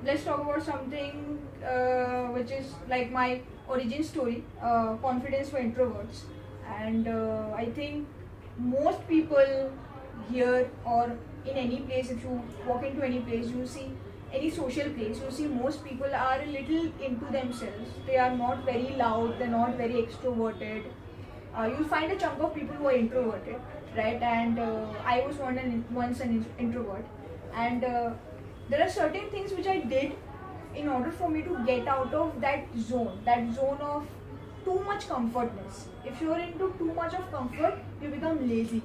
let's talk about something which is like my origin story, confidence for introverts. And I think most people here or in any place, if you walk into any place, you see any social place, you see most people are a little into themselves. They are not very loud, they're not very extroverted. You'll find a chunk of people who are introverted, right? And I was once an introvert, and there are certain things which I did in order for me to get out of that zone of too much comfortness. If you're into too much of comfort, you become lazy.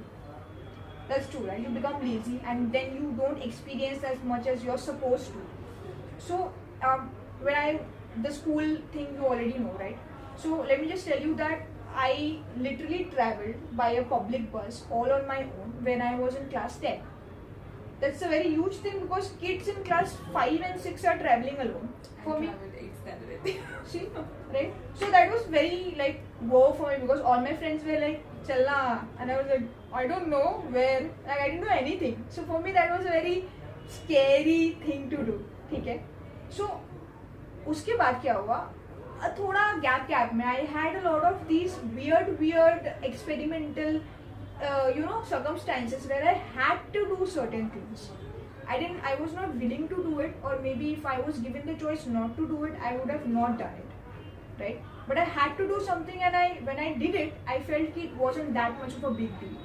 That's true, right? You become lazy, and then you don't experience as much as you're supposed to. So, when the school thing you already know, right? So let me just tell you that I literally traveled by a public bus all on my own when I was in class 10. That's a very huge thing because kids in class 5 and 6 are traveling alone. For me, see, right? So that was very like wow for me because all my friends were like, "Chalna," and I was like, I don't know where. Like I didn't know anything. So for me, that was a very scary thing to do. Okay? So उसके बाद क्या हुआ? थोड़ा gap में I had a lot of these weird experimental circumstances where I had to do certain things. I was not willing to do it, or maybe if I was given the choice not to do it, I would have not done it, right? But I had to do something, and when I did it, I felt it wasn't that much of a big deal.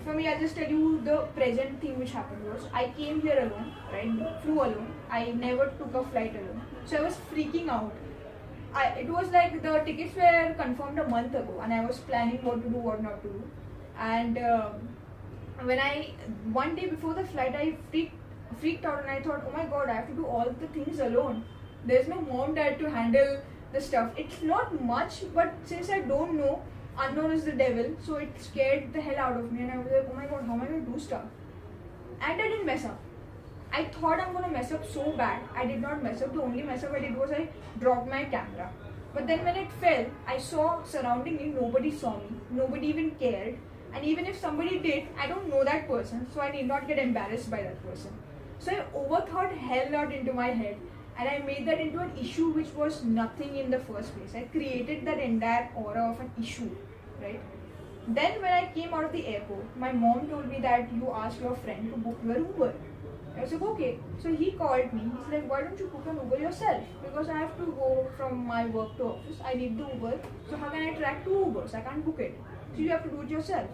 For me, I'll just tell you the present thing which happened was I came here alone, right? Flew alone. I never took a flight alone, so I was freaking out. It was like the tickets were confirmed a month ago, and I was planning what to do, what not to do. And one day before the flight, I freaked out, and I thought, oh my god, I have to do all the things alone. There's no mom, dad to handle the stuff. It's not much, but since I don't know, unknown is the devil, so it scared the hell out of me, and I was like, oh my god, how am I going to do stuff? And I didn't mess up. I thought I'm going to mess up so bad. I did not mess up. The only mess up I did was I dropped my camera. But then when it fell, I saw surrounding me, nobody saw me. Nobody even cared. And even if somebody did, I don't know that person, so I need not get embarrassed by that person. So I overthought hell lot into my head, and I made that into an issue which was nothing in the first place. I created that entire aura of an issue, right? Then when I came out of the airport, my mom told me that you asked your friend to book your Uber. I was like, okay. So he called me. He's like, why don't you book an Uber yourself? Because I have to go from my work to office. I need the Uber. So how can I track 2 Ubers? I can't book it. So you have to do it yourself.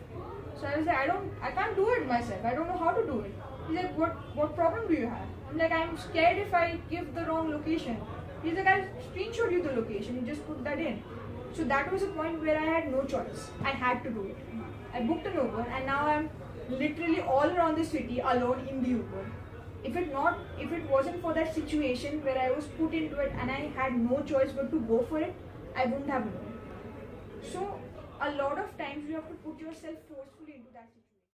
So I was like, I can't do it myself. I don't know how to do it. He's like, what problem do you have? I'm like, I'm scared if I give the wrong location. He's like, I'll screenshot you the location. You just put that in. So that was a point where I had no choice. I had to do it. I booked an Uber, and now I'm literally all around the city alone in the Uber. If it wasn't for that situation where I was put into it and I had no choice but to go for it, I wouldn't have known. So a lot of times you have to put yourself forcefully.